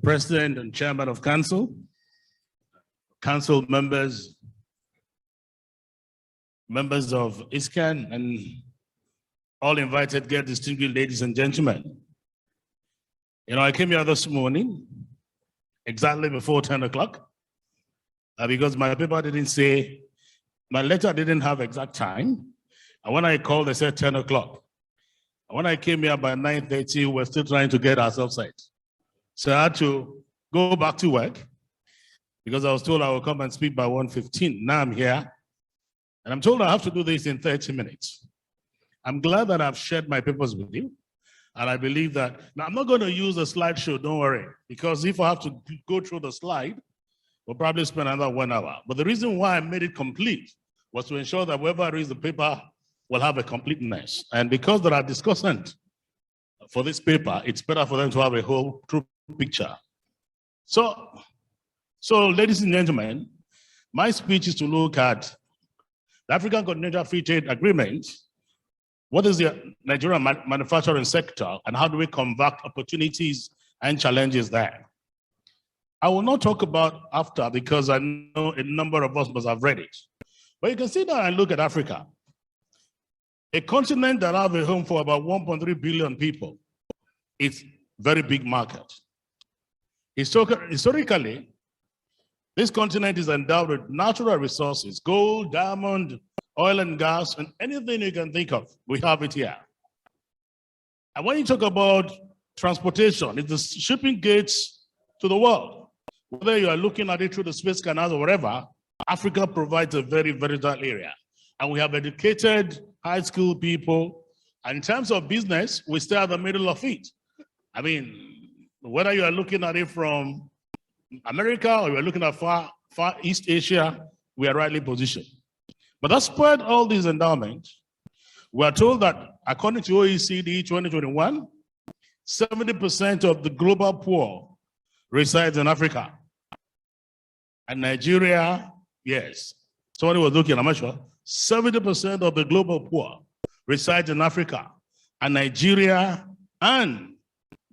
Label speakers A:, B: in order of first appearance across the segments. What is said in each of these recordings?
A: President and Chairman of Council, Council members, members of ISCAN, and all invited guests, distinguished ladies and gentlemen. You know, I came here this morning exactly before 10 o'clock because my paper didn't say, my letter didn't have exact time. And when I called, they said 10 o'clock. And when I came here by 9:30, we're still trying to get ourselves right. So I had to go back to work because I was told I would come and speak by 1:15. Now I'm here, and I'm told I have to do this in 30 minutes. I'm glad that I've shared my papers with you, and I believe that, now I'm not going to use a slideshow, don't worry, because if I have to go through the slide, we'll probably spend another 1 hour. But the reason why I made it complete was to ensure that whoever reads the paper will have a completeness. And because there are discussants for this paper, it's better for them to have a whole true picture. So ladies and gentlemen, my speech is to look at the African Continental Free Trade Agreement. What is the Nigerian manufacturing sector, and how do we convert opportunities and challenges there? I will not talk about after because I know a number of us must have read it. But you can see that and look at Africa, a continent that has a home for about 1.3 billion people. It's a very big market. Historically, this continent is endowed with natural resources, gold, diamond, oil and gas, and anything you can think of, we have it here. And when you talk about transportation, it's the shipping gates to the world. Whether you are looking at it through the Suez Canal or whatever, Africa provides a very versatile area. And we have educated, high-skilled people. And in terms of business, we stay at the middle of it. I mean, whether you are looking at it from America or you're looking at far East Asia, we are rightly positioned. But despite all these endowments, we are told that according to OECD 2021, 70% of the global poor resides in Africa. And Nigeria, yes, somebody was looking, I'm not sure, 70% of the global poor resides in Africa. And Nigeria and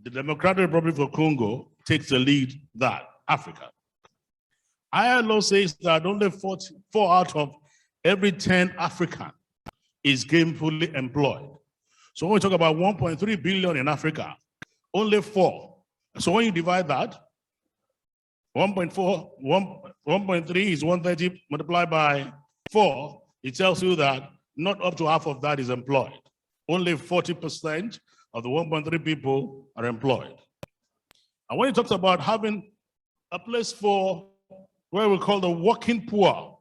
A: the Democratic Republic of Congo takes the lead that Africa. ILO says that only 4 out of every 10 African is gainfully employed. So when we talk about 1.3 billion in Africa, only 4. So when you divide that, 1.3 is 130 multiplied by 4, it tells you that not up to half of that is employed. Only 40% of the 1.3 people are employed. And when it talks about having a place for where we call the working poor,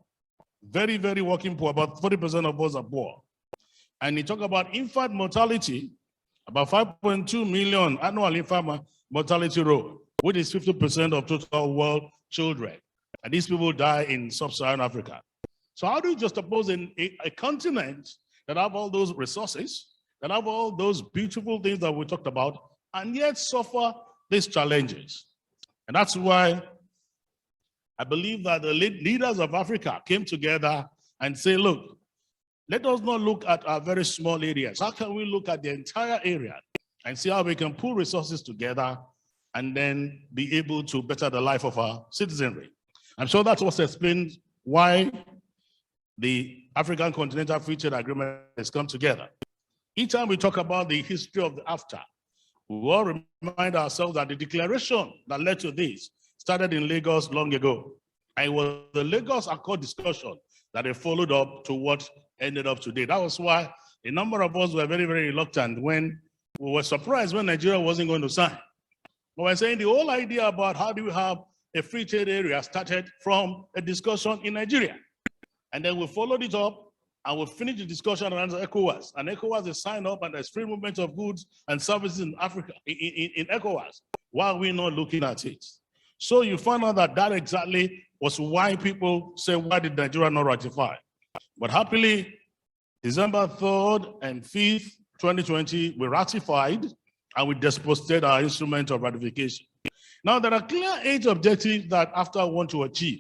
A: very, very working poor, about 40% of us are poor. And you talk about infant mortality, about 5.2 million annual infant mortality rate, which is 50% of total world children. And these people die in sub-Saharan Africa. So how do you just oppose a continent that have all those resources, that have all those beautiful things that we talked about, and yet suffer these challenges? And that's why I believe that the leaders of Africa came together and say, look, let us not look at our very small areas. How can we look at the entire area and see how we can pull resources together and then be able to better the life of our citizenry? I'm sure that's what explains why the African Continental Free Trade Agreement has come together. Each time we talk about the history of the AFTA, we all remind ourselves that the declaration that led to this started in Lagos long ago. And it was the Lagos Accord discussion that they followed up to what ended up today. That was why a number of us were very, very reluctant when we were surprised when Nigeria wasn't going to sign. But we're saying the whole idea about how do we have a free trade area started from a discussion in Nigeria. And then we followed it up and we finished the discussion around ECOWAS. And ECOWAS is signed up and there's free movement of goods and services in Africa, in ECOWAS. Why are we not looking at it? So you find out that that exactly was why people say, why did Nigeria not ratify? But happily, December 3rd and 5th, 2020, we ratified and we disposed our instrument of ratification. Now, there are clear 8 objectives that AFTA want to achieve.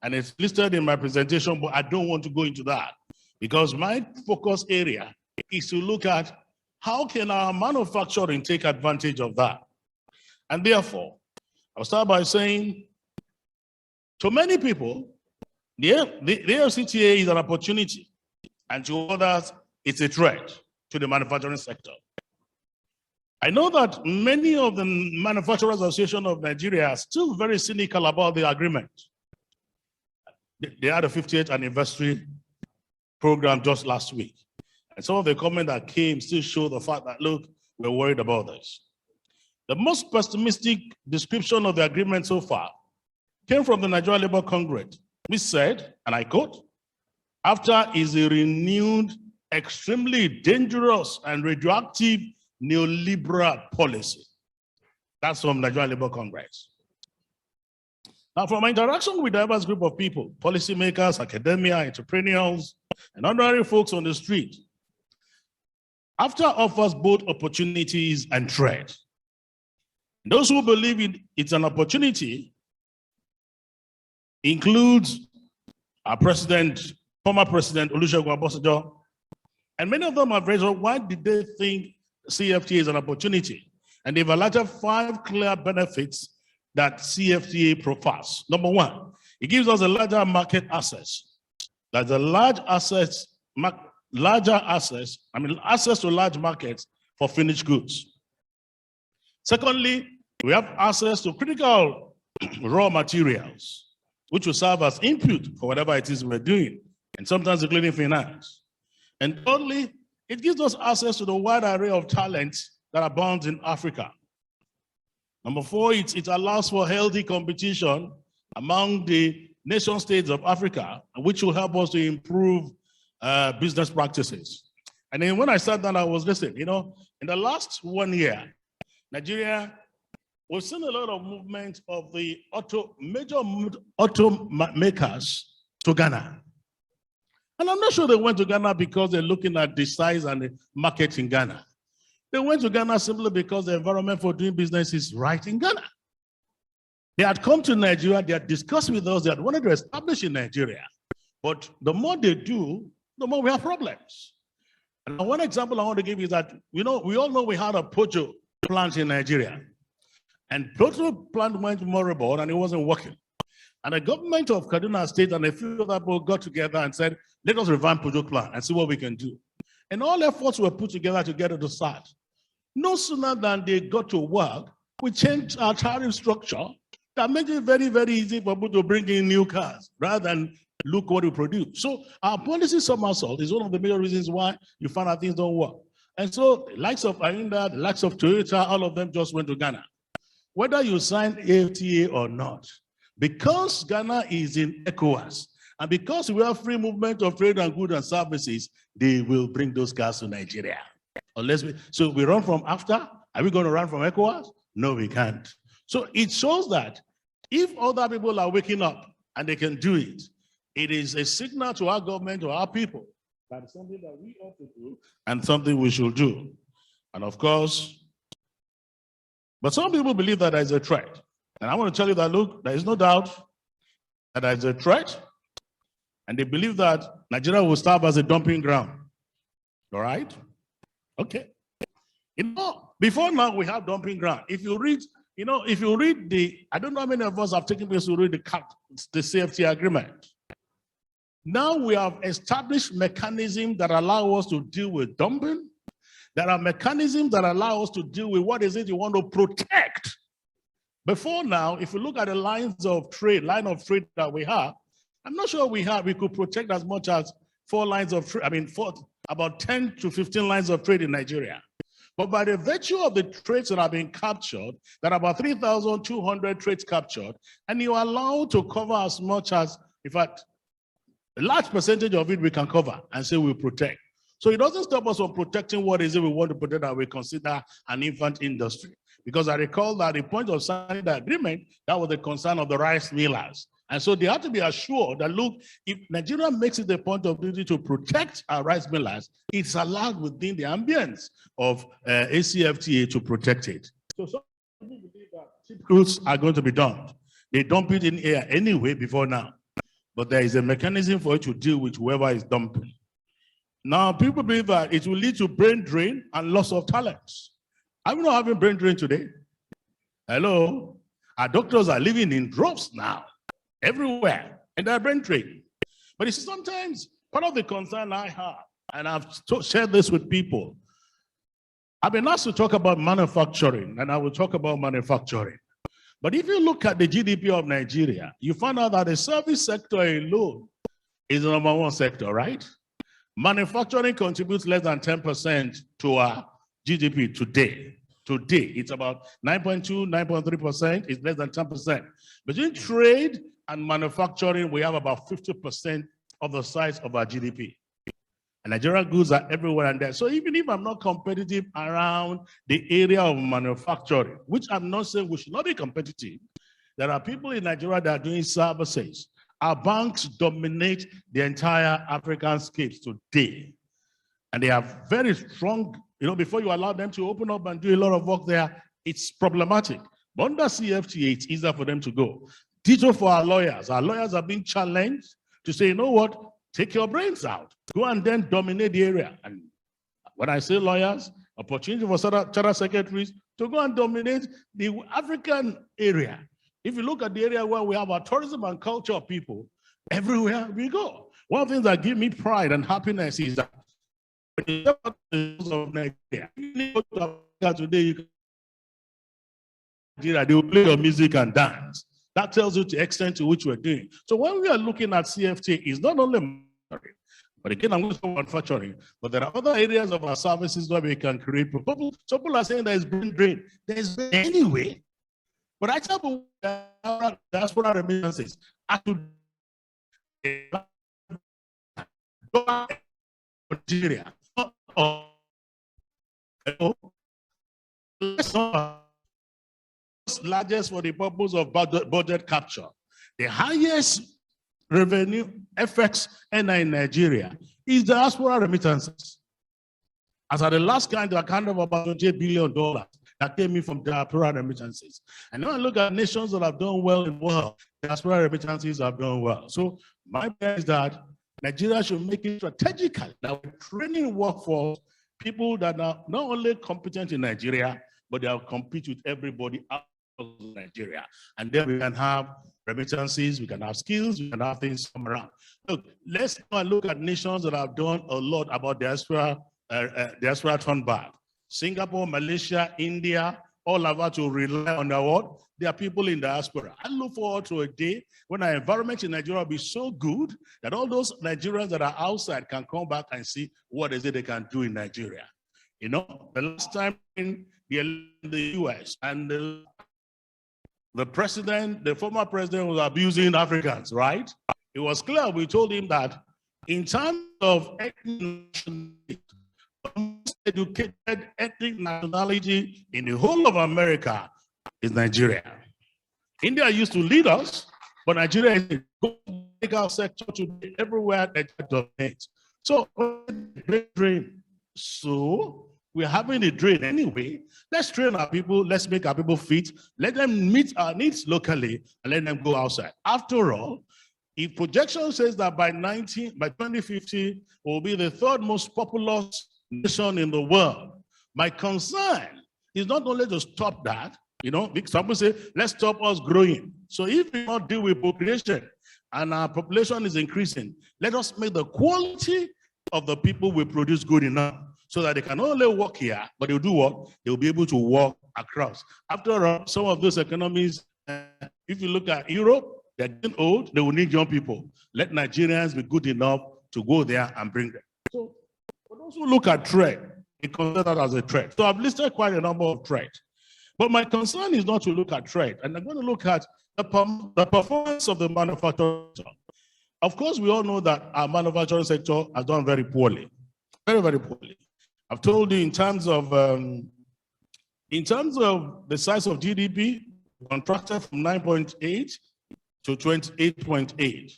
A: And it's listed in my presentation, but I don't want to go into that because my focus area is to look at how can our manufacturing take advantage of that. And therefore, I'll start by saying, to many people, the AFCTA is an opportunity, and to others, it's a threat to the manufacturing sector. I know that many of the Manufacturers Association of Nigeria are still very cynical about the agreement. They had a 50th anniversary program just last week. And some of the comments that came still show the fact that, look, we're worried about this. The most pessimistic description of the agreement so far came from the Nigeria Labour Congress, which said, and I quote, "After is a renewed, extremely dangerous and radioactive neoliberal policy." That's from Nigeria Labour Congress. Now, from my interaction with a diverse group of people, policymakers, academia, entrepreneurs, and ordinary folks on the street, AFTA offers both opportunities and threat. Those who believe it's an opportunity includes our president, former president Olusegun Obasanjo, and many of them have raised, why did they think CFTA is an opportunity? And they've highlighted 5 clear benefits that CFTA profiles. Number 1, it gives us a larger market access. That's a access to large markets for finished goods. Secondly, we have access to critical raw materials, which will serve as input for whatever it is we're doing, and sometimes including finance. And thirdly, it gives us access to the wide array of talents that abounds in Africa. Number 4, it allows for healthy competition among the nation states of Africa, which will help us to improve business practices. And then when I sat down, I was listening. You know, in the last 1 year, Nigeria, we've seen a lot of movement of the major automakers to Ghana. And I'm not sure they went to Ghana because they're looking at the size and the market in Ghana. They went to Ghana simply because the environment for doing business is right in Ghana. They had come to Nigeria, they had discussed with us, they had wanted to establish in Nigeria. But the more they do, the more we have problems. And one example I want to give is that, we all know we had a Pojo plant in Nigeria. And Pojo plant went moribund and it wasn't working. And the government of Kaduna State and a few other people got together and said, let us revamp Pojo plant and see what we can do. And all efforts were put together to get it to start. No sooner than they got to work, we changed our tariff structure that made it very, very easy for people to bring in new cars rather than look what we produce. So our policy somersault is one of the major reasons why you find out things don't work. And so the likes of Hyundai, the likes of Toyota, all of them just went to Ghana. Whether you sign AFTA or not, because Ghana is in ECOWAS, and because we have free movement of trade and goods and services, they will bring those cars to Nigeria. So we run from AFTA? Are we going to run from ECOWAS? No, we can't. So it shows that if other people are waking up and they can do it, it is a signal to our government, to our people, that it's something that we ought to do and something we should do. And of course, but some people believe that there is a threat. And I want to tell you that, look, there is no doubt that there is a threat. And they believe that Nigeria will serve as a dumping ground. All right? Okay. Before now we have dumping ground. If you read, I don't know how many of us have taken place to read the CFTA agreement. Now we have established mechanisms that allow us to deal with dumping. There are mechanisms that allow us to deal with what is it you want to protect. Before now, if you look at the line of trade that we have, I'm not sure we could protect as much as 4 lines of trade, about 10 to 15 lines of trade in Nigeria. But by the virtue of the trades that have been captured, there are about 3,200 trades captured, and you are allowed to cover as much as, in fact, a large percentage of it we can cover and say we protect. So it doesn't stop us from protecting what is it we want to protect that we consider an infant industry. Because I recall that the point of signing the agreement, that was the concern of the rice millers. And so they have to be assured that, look, if Nigeria makes it a point of duty to protect our rice millers, it's allowed within the ambience of ACFTA to protect it. So some people believe that cheap goods are going to be dumped. They dump it in air anyway before now. But there is a mechanism for it to deal with whoever is dumping. Now, people believe that it will lead to brain drain and loss of talents. Are we not having brain drain today? Hello? Our doctors are living in droves now, everywhere, and they're brain trained. But you see, sometimes part of the concern I have, and I've shared this with people, I've been asked to talk about manufacturing, and I will talk about manufacturing. But if you look at the GDP of Nigeria, you find out that the service sector alone is the #1 sector, right? Manufacturing contributes less than 10% to our GDP today. Today, it's about 9.2, 9.3%. It's less than 10%. Between trade and manufacturing, we have about 50% of the size of our GDP. And Nigerian goods are everywhere and there. So even if I'm not competitive around the area of manufacturing, which I'm not saying we should not be competitive, there are people in Nigeria that are doing services. Our banks dominate the entire African scapes today. And they have very strong, before you allow them to open up and do a lot of work there, it's problematic. But under CFTA, it's easier for them to go. Ditto for our lawyers. Our lawyers are being challenged to say, you know what? Take your brains out. Go and then dominate the area. And when I say lawyers, opportunity for charter secretaries to go and dominate the African area. If you look at the area where we have our tourism and culture people, everywhere we go. One of the things that give me pride and happiness is that when you talk about the of Nigeria, you go to Africa today, they will play your music and dance. That tells you the extent to which we're doing. So when we are looking at CFTA, it's not only manufacturing, but again, I'm going to say manufacturing, but there are other areas of our services where we can create proposals. So people are saying there's brain drain. There's anyway. But I tell people diaspora remittances. Nigeria. Largest for the purpose of budget capture. The highest revenue FX earner in Nigeria is diaspora remittances. As at the last count, I kind of about $28 billion that came in from diaspora remittances. And now I look at nations that have done well in the world, diaspora remittances have done well. So my point is that Nigeria should make it strategical that we're training workforce, people that are not only competent in Nigeria, but they'll compete with everybody out of Nigeria. And then we can have remittances, we can have skills, we can have things come around. Look, let's look at nations that have done a lot about diaspora turn back. Singapore, Malaysia, India, all have had to rely on their what? There are people in diaspora. I look forward to a day when our environment in Nigeria will be so good that all those Nigerians that are outside can come back and see what is it they can do in Nigeria. The last time in the US and the former president was abusing Africans, right? It was clear. We told him that in terms of educated ethnic nationality in the whole of America is Nigeria. India used to lead us, but Nigeria is the legal sector today everywhere that dominates. So, we're having a drain anyway. Let's train our people. Let's make our people fit. Let them meet our needs locally and let them go outside. After all, if projection says that by 2050, we'll be the third most populous nation in the world, my concern is not only to stop that, some people say, let's stop us growing. So if we not deal with population and our population is increasing, let us make the quality of the people we produce good enough so that they can not only work here, but they'll do what? They'll be able to walk across. After all, some of those economies, if you look at Europe, they're getting old, they will need young people. Let Nigerians be good enough to go there and bring them. So for those who look at trade, we consider that as a threat. So I've listed quite a number of threats. But my concern is not to look at trade, and I'm going to look at the performance of the manufacturing sector. Of course, we all know that our manufacturing sector has done very poorly, very, very poorly. I've told you in terms of the size of GDP, contracted from 9.8 to 28.8.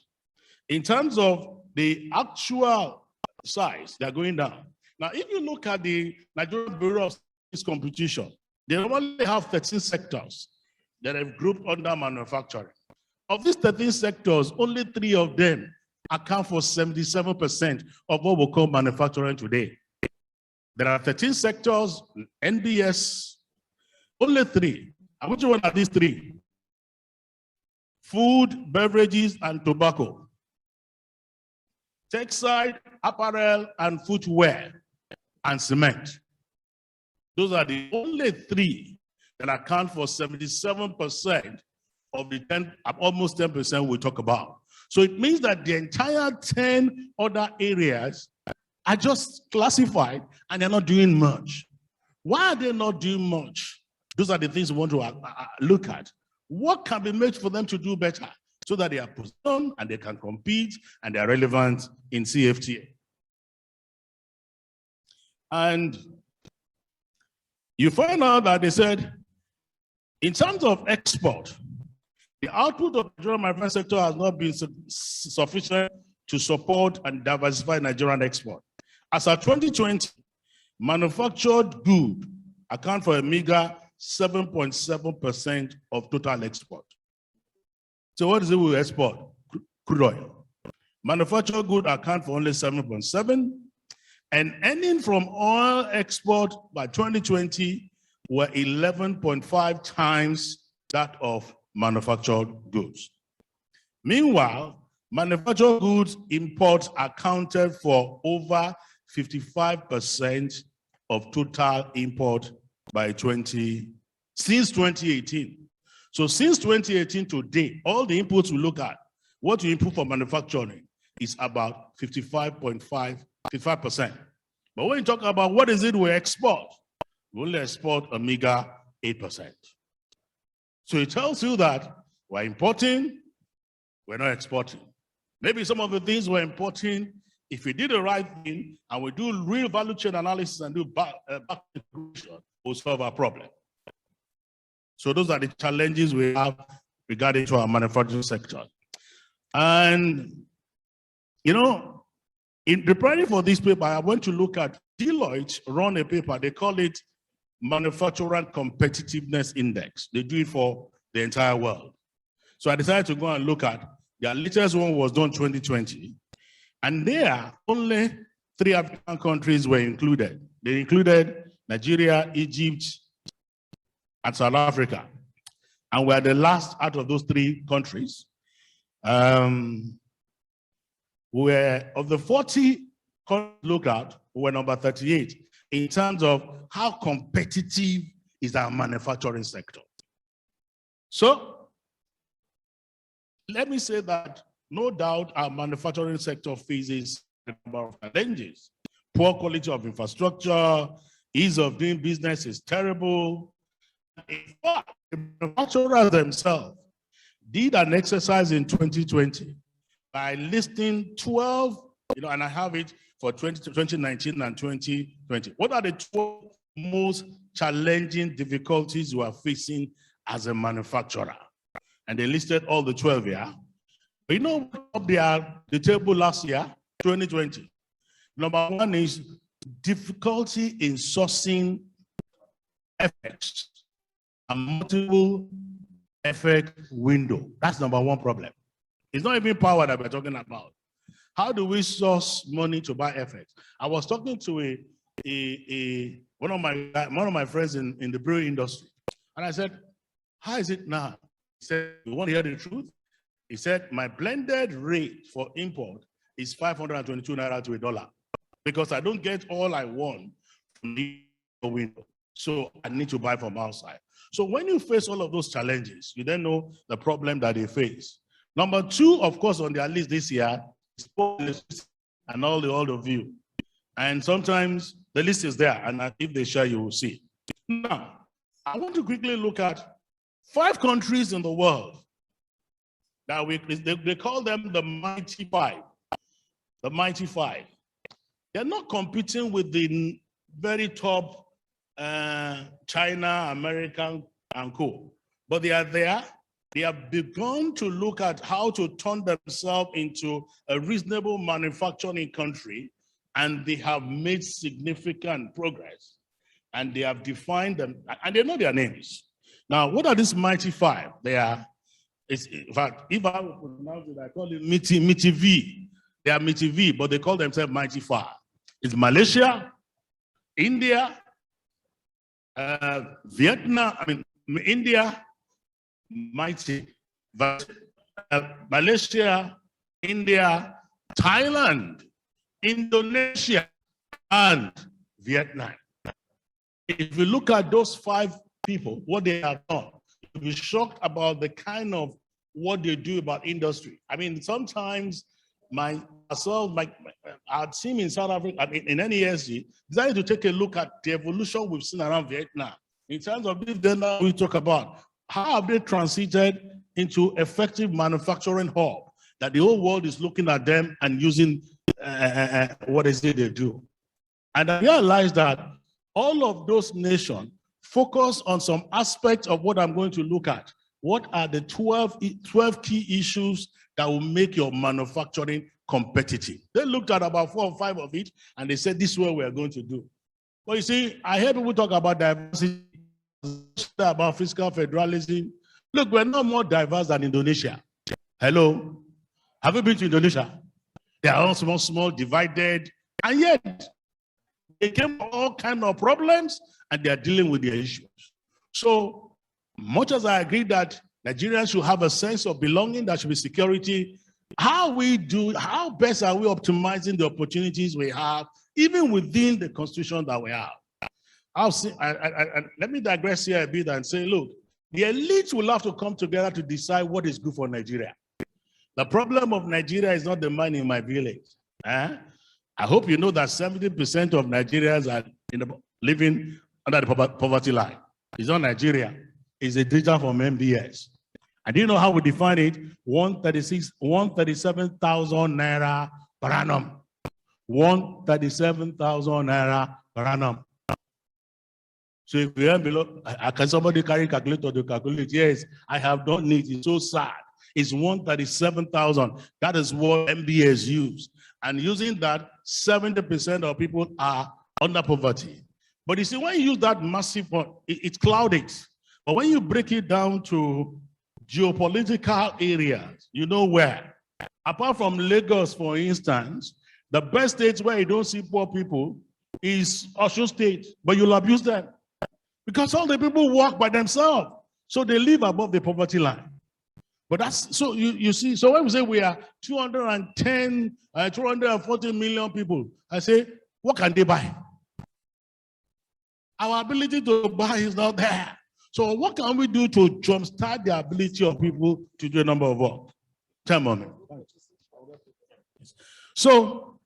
A: In terms of the actual size, they're going down. Now, if you look at the Nigerian Bureau of Statistics Competition, they normally have 13 sectors that have grouped under manufacturing. Of these 13 sectors, only 3 of them account for 77% of what we call manufacturing today. There are 13 sectors, NBS, only 3. And which one are these 3? food, beverages, and tobacco, textile, apparel, and footwear, and cement. Those are the only three that account for 77% of the almost 10% we talk about. So it means that the entire 10 other areas are just classified and they're not doing much. Why are they not doing much? Those are the things we want to look at. What can be made for them to do better so that they are positioned and they can compete and they are relevant in CFTA? And you find out that they said, in terms of export, the output of the Nigerian manufacturing sector has not been sufficient to support and diversify Nigerian export. As of 2020, manufactured goods account for a meager 7.7% of total export. So what is it we export? Crude oil. Manufactured goods account for only 7.7%, and earning from oil export by 2020 were 11.5 times that of manufactured goods. Meanwhile, manufactured goods imports accounted for over 55% of total import by since 2018. So since 2018 to date, all the inputs we look at, what you input for manufacturing is about 55%. But when you talk about what is it we export, we only export a meager 8%. So it tells you that we're importing, we're not exporting. Maybe some of the things we're importing, if we did the right thing and we do real value chain analysis and do back integration, we'll solve our problem. So those are the challenges we have regarding to our manufacturing sector. And, you know, in preparing for this paper, I went to look at Deloitte run a paper. They call it Manufacturing Competitiveness Index. They do it for the entire world. So I decided to go and look at their latest one was done 2020. And there, only 3 African countries were included. They included Nigeria, Egypt, and South Africa. And we're the last out of those 3 countries. Where of the 40 countries looked at, we were number 38 in terms of how competitive is our manufacturing sector. So let me say that no doubt our manufacturing sector faces a number of challenges. Poor quality of infrastructure, ease of doing business is terrible. In fact, the manufacturers themselves did an exercise in 2020 by listing 12, and I have it for 2019 and 2020. What are the 12 most challenging difficulties you are facing as a manufacturer? And they listed all the 12 here. But you know what up there, the table last year, 2020? Number 1 is difficulty in sourcing effects, a multiple effect window. That's number 1 problem. It's not even power that we're talking about. How do we source money to buy effects? I was talking to one of my friends in the brewery industry, and I said, how is it now? He said, you want to hear the truth? He said, my blended rate for import is 522 naira to $1 because I don't get all I want from the window. So I need to buy from outside. So when you face all of those challenges, you then know the problem that they face. Number 2, of course, on their list this year is policies and all of you. And sometimes the list is there, and if they share, you will see. Now, I want to quickly look at 5 countries in the world that they call them the Mighty 5. The Mighty 5. They're not competing with the very top China, American, and co. But they are there. They have begun to look at how to turn themselves into a reasonable manufacturing country, and they have made significant progress. And they have defined them, and they know their names. Now, what are these Mighty 5? They are, in fact, if I would pronounce it, I call it Mighty V. They are Mighty V, but they call themselves Mighty 5. It's Malaysia, India, Vietnam, India, Mighty, Malaysia, India, Thailand, Indonesia, and Vietnam. If you look at those 5 people, what they have done, you'll be shocked about the kind of what they do about industry. I mean, sometimes our team in South Africa, I mean, in NESG, decided to take a look at the evolution we've seen around Vietnam. In terms of this data we talk about, how have they transited into effective manufacturing hub that the whole world is looking at them and using what is it they do? And I realized that all of those nations focus on some aspects of what I'm going to look at. What are the 12 key issues that will make your manufacturing competitive? They looked at about 4 or 5 of it, and they said, this is what we are going to do. But you see, I hear people talk about diversity, about fiscal federalism. Look, we're not more diverse than Indonesia. Hello? Have you been to Indonesia? They are all small, divided, and yet they came with all kinds of problems, and they are dealing with their issues. So, much as I agree that Nigerians should have a sense of belonging, there should be security, how best are we optimizing the opportunities we have, even within the constitution that we have? Let me digress here a bit and say, look, the elites will have to come together to decide what is good for Nigeria. The problem of Nigeria is not the man in my village. I hope you know that 70% of Nigerians are living under the poverty line. It's not Nigeria. It's a data from MBS. And do you know how we define it? 137,000 naira per annum. 137,000 naira per annum. So if you are below, can somebody carry a calculator to calculate? Yes, I have done it. It's so sad. It's 137,000. That is what MBS used. And using that, 70% of people are under poverty. But you see, when you use that massive one, it's clouded. But when you break it down to geopolitical areas, you know where. Apart from Lagos, for instance, the best states where you don't see poor people is Osun State, but you'll abuse them. Because all the people work by themselves. So they live above the poverty line. But that's, so you see, so when we say we are 240 million people, I say, what can they buy? Our ability to buy is not there. So what can we do to jumpstart the ability of people to do a number of work? Tell me. So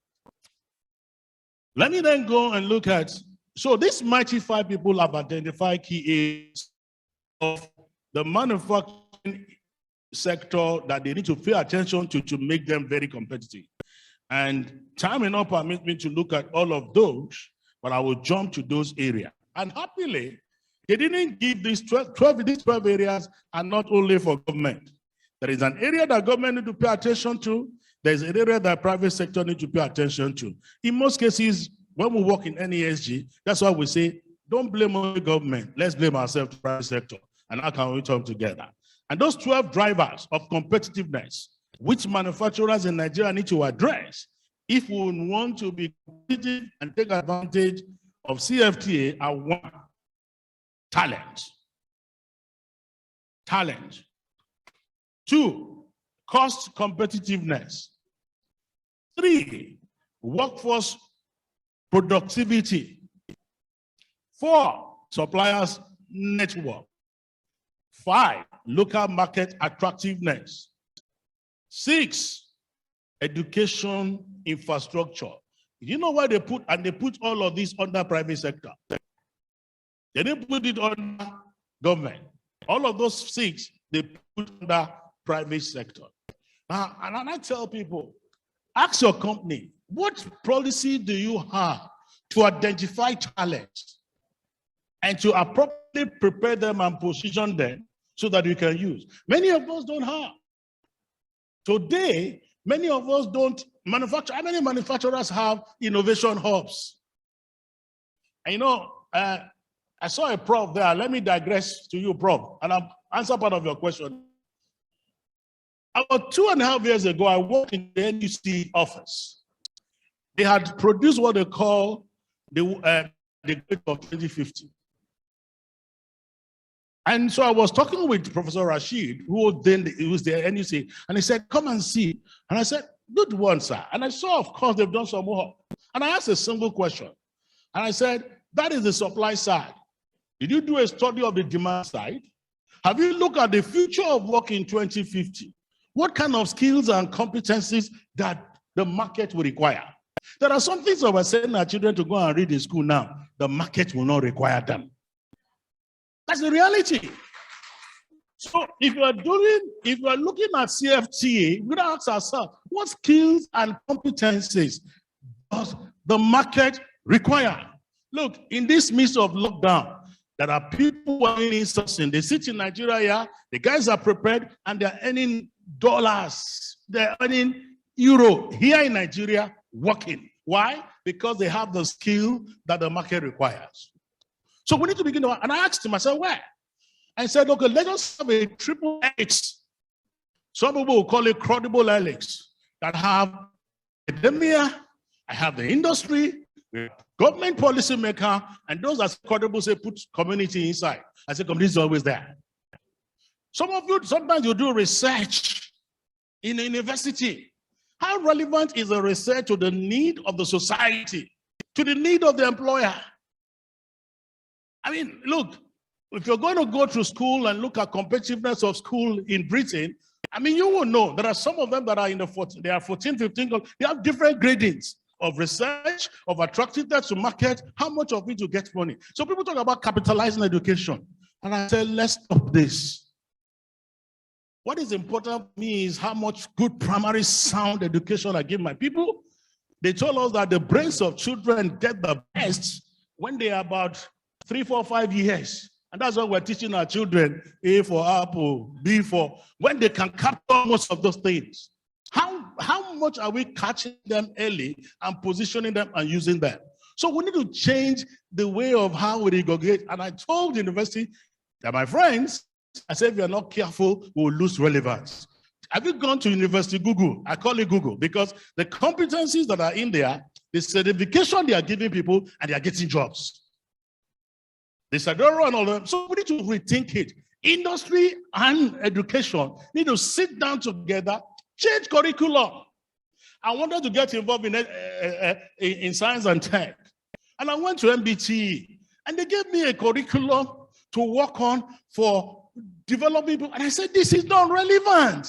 A: let me then go and look at, so these mighty 5 people have identified key areas of the manufacturing sector that they need to pay attention to make them very competitive. And time enough permits me to look at all of those, but I will jump to those areas. And happily, they didn't give these 12 areas are not only for government. There is an area that government need to pay attention to. There's an area that private sector need to pay attention to. In most cases, when we work in NESG, that's why we say, don't blame only government. Let's blame ourselves, the private sector. And how can we come together? And those 12 drivers of competitiveness, which manufacturers in Nigeria need to address if we want to be competitive and take advantage of CFTA, are 1, talent. 2, cost competitiveness. 3, workforce productivity. 4, suppliers network. 5, local market attractiveness. 6, education infrastructure. You know why they put all of this under private sector? They didn't put it under government. All of those 6, they put under private sector. Now, and I tell people, ask your company, what policy do you have to identify talents and to appropriately prepare them and position them so that you can use? Many of us don't have. Today, many of us don't manufacture. How many manufacturers have innovation hubs? And you know, I saw a prof there. Let me digress to you, prof, and I'll answer part of your question. About 2.5 years ago, I worked in the NUC office. They had produced what they call the Great of 2050. And so I was talking with Professor Rashid, who was the NUC, and he said, come and see. And I said, good one, sir. And I saw, of course, they've done some more. And I asked a single question. And I said, that is the supply side. Did you do a study of the demand side? Have you looked at the future of work in 2050? What kind of skills and competencies that the market will require? There are some things that we're sending our children to go and read in school now. The market will not require them. That's the reality. So if you are looking at CFTA, we gotta ask ourselves, what skills and competencies does the market require? Look, in this midst of lockdown, there are people who are earning something. They sit in Nigeria here, the guys are prepared, and they're earning dollars. They're earning euro here in Nigeria, working. Why? Because they have the skill that the market requires. So we need to begin to, and I asked him, I said, where? I said, okay, let us have a triple helix. Some people will call it credible helix, that have academia, I have the industry, government policymaker, and those that credible say put community inside. I say community is always there. Some of you, sometimes you do research in a university. How relevant is the research to the need of the society, to the need of the employer? I mean, look, if you're going to go to school and look at competitiveness of school in Britain, I mean, you will know there are some of them that are in the 14, they are 14, 15, they have different gradings of research, of attractiveness to market, how much of it you get money. So people talk about capitalizing education. And I said, let's stop this. What is important to me is how much good primary sound education I give my people. They told us that the brains of children get the best when they are about 3, 4, 5 years. And that's why we're teaching our children A for apple, B for, when they can capture most of those things. How much are we catching them early and positioning them and using them? So we need to change the way of how we regurgitate. And I told the university that, my friends, I said, if you're not careful, we'll lose relevance. Have you gone to University Google? I call it Google because the competencies that are in there, the certification they are giving people, and they are getting jobs. They said, don't run all of them. So we need to rethink it. Industry and education need to sit down together, change curriculum. I wanted to get involved in science and tech. And I went to MBT, and they gave me a curriculum to work on for developing people. And I said, this is not relevant.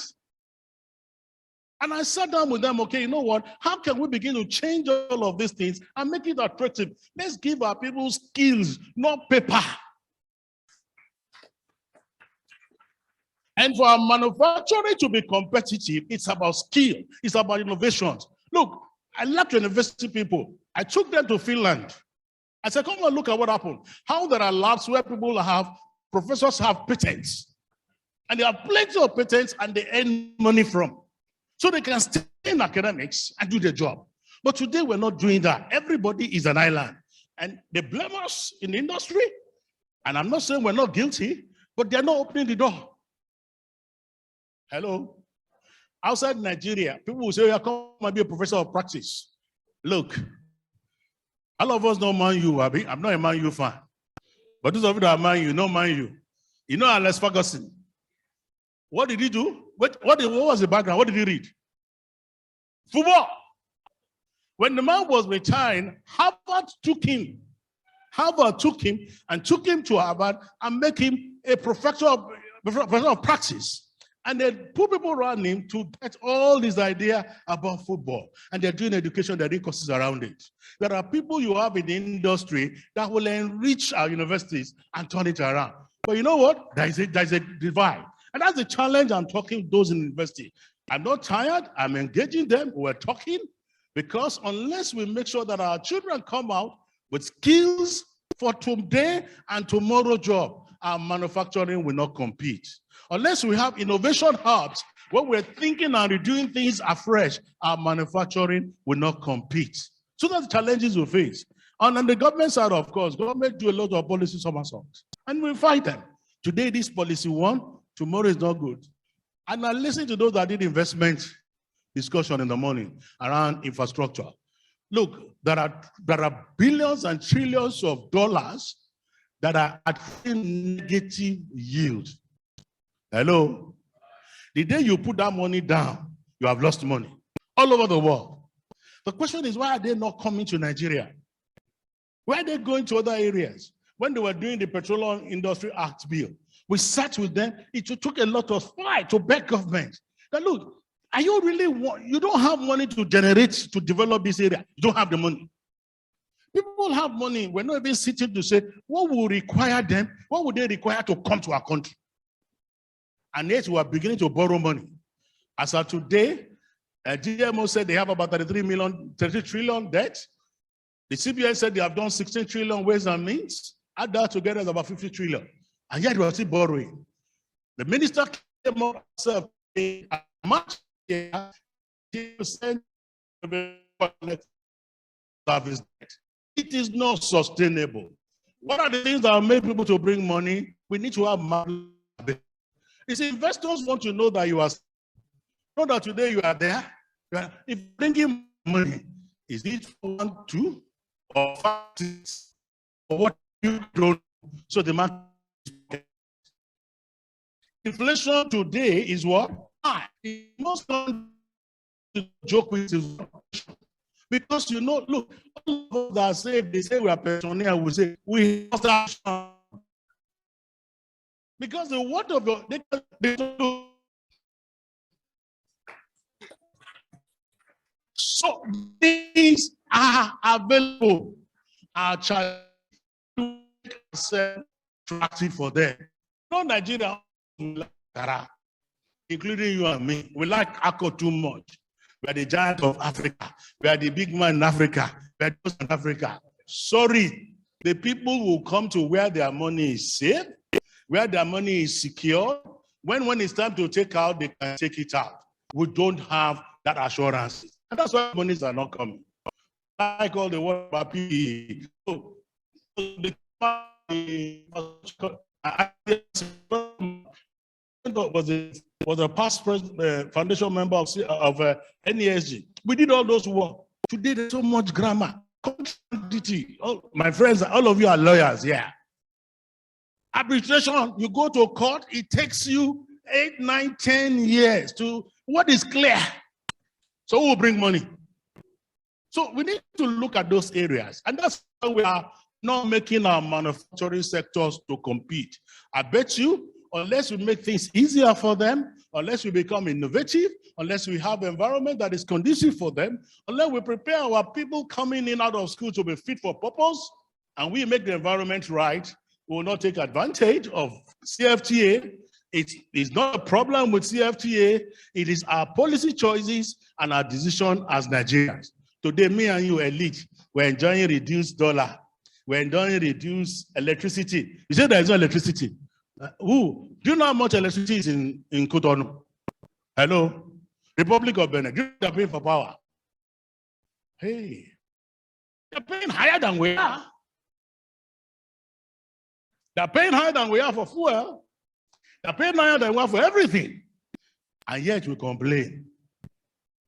A: And I sat down with them, okay, you know what? How can we begin to change all of these things and make it attractive? Let's give our people skills, not paper. And for our manufacturing to be competitive, it's about skill. It's about innovations. Look, I left university people. I took them to Finland. I said, come and look at what happened. How there are labs where people have, professors have patents. And they have plenty of patents and they earn money from. So they can stay in academics and do their job. But today we're not doing that. Everybody is an island. And they blame us in the industry. And I'm not saying we're not guilty, but they're not opening the door. Hello? Outside Nigeria, people will say, come and be a professor of practice. Look, all of us know Man U, Abi. I'm not a Man U fan. But those of you that are Man U, know Man U. You know Alex Ferguson. What did he do? What was the background? What did he read? Football. When the man was retiring, Harvard took him. Harvard took him and took him to Harvard and make him a professor of practice. And they put people around him to get all this idea about football. And they're doing education, they're doing courses around it. There are people you have in the industry that will enrich our universities and turn it around. But you know what? There's a divide. And that's the challenge I'm talking to those in university. I'm not tired. I'm engaging them. We're talking because unless we make sure that our children come out with skills for today and tomorrow's job, our manufacturing will not compete. Unless we have innovation hubs where we're thinking and doing things afresh, our manufacturing will not compete. So that's the challenges we face. And on the government side, of course, government do a lot of policy somersaults. And we fight them. Today, this policy won. Tomorrow is not good. And I listen to those that did investment discussion in the morning around infrastructure. Look, there are billions and trillions of dollars that are at negative yield. Hello? The day you put that money down, you have lost money all over the world. The question is, why are they not coming to Nigeria? Why are they going to other areas? When they were doing the Petroleum Industry Act bill, we sat with them. It took a lot of fight to beg government. Now look, are you really, you don't have money to generate, to develop this area. You don't have the money. People have money. We're not even sitting to say, what will require them? What would they require to come to our country? And yet we are beginning to borrow money. As of today, GMO said they have about 33 trillion debt. The CBN said they have done 16 trillion ways and means. Add that together is about 50 trillion. And yet we are still borrowing. The minister came up and said, much service debt. It is not sustainable. What are the things that make people to bring money? We need to have money. If investors want to know that you are, know that today you are there. If bringing money, is it 1, 2, or 5, 6, or what you don't? So the market. Inflation today is what? Most to joke with is because you know, look, all of us that say they say we are pensioner, we say we have because the word of God, so these are available. Our child attractive for them. No Nigeria, including you and me, we like Akko too much. We are the giant of Africa. We are the big man in Africa. We are in Africa. Sorry, the people will come to where their money is safe, where their money is secure. When it's time to take out, they can take it out. We don't have that assurance. And that's why monies are not coming. Like all the work about PE. Was a past foundation member of NESG. We did all those work. Today there's so much grammar, contradictory. My friends, all of you are lawyers, yeah. Arbitration, you go to court, it takes you 8, 9, 10 years to what is clear. So who will bring money? So we need to look at those areas, and that's why we are not making our manufacturing sectors to compete. I bet you, unless we make things easier for them, unless we become innovative, unless we have an environment that is conducive for them, unless we prepare our people coming in out of school to be fit for purpose, and we make the environment right, we will not take advantage of CFTA. It is not a problem with CFTA. It is our policy choices and our decision as Nigerians. Today, me and you, elite, we're enjoying reduced dollar. We're enjoying reduced electricity. You say there is no electricity. Who? Do you know how much electricity is in Cotonou? Hello? Republic of Benin. They're paying for power. Hey. They're paying higher than we are. They're paying higher than we are for fuel. They're paying higher than we are for everything. And yet we complain.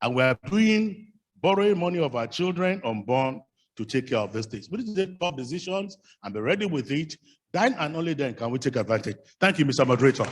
A: And we're borrowing money of our children unborn to take care of these things. We need to take tough decisions and be ready with it. Then and only then can we take advantage. Thank you, Mr. Moderator.